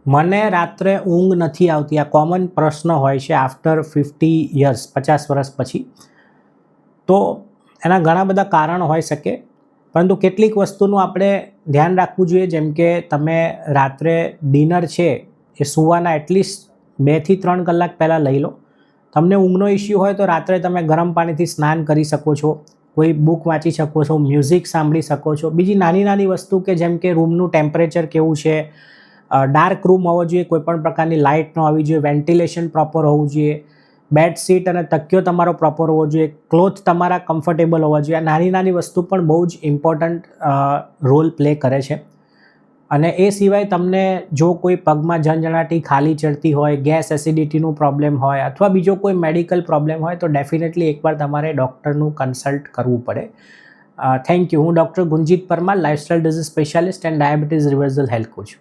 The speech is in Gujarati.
મને રાત્રે ઊંઘ નથી આવતી, આ કોમન પ્રશ્ન હોય છે આફ્ટર 50 યર્સ, 50 વર્ષ પછી. તો એના ઘણા બધા કારણ હોઈ શકે, પરંતુ કેટલીક વસ્તુનું આપણે ધ્યાન રાખવું જોઈએ. જેમ કે તમે રાત્રે ડિનર છે એ સૂવાના એટલીસ્ટ 2 થી 3 કલાક પહેલાં લઈ લો. તમને ઊંઘનો ઇસ્યુ હોય તો રાત્રે તમે ગરમ પાણીથી સ્નાન કરી શકો છો, કોઈ બુક વાંચી શકો છો, મ્યુઝિક સાંભળી શકો છો. બીજી નાની નાની વસ્તુ કે જેમ કે રૂમનું ટેમ્પરેચર કેવું છે, ડાર્ક રૂમ હોવો જોઈએ, કોઈ પણ પ્રકારની લાઇટ ન હોવી જોઈએ, વેન્ટિલેશન પ્રોપર હોવું જોઈએ, બેડશીટ અને તકિયો તમારો પ્રોપર હોવો જોઈએ, ક્લોથ તમારા કમ્ફર્ટેબલ હોવા જોઈએ. આ નાની નાની વસ્તુ પણ બહુ જ ઇમ્પોર્ટન્ટ રોલ પ્લે કરે છે. અને એ સિવાય તમને જો કોઈ પગમાં ઝંઝણાટી, ખાલી ચડતી હોય, ગેસ એસિડિટીનું પ્રોબ્લેમ હોય અથવા બીજો કોઈ મેડિકલ પ્રોબ્લેમ હોય તો ડેફિનેટલી એકવાર તમારે ડૉક્ટરનું કન્સલ્ટ કરવું પડે. Thank you. હું doctor Gunjit Parmar, lifestyle disease specialist and diabetes reversal health coach.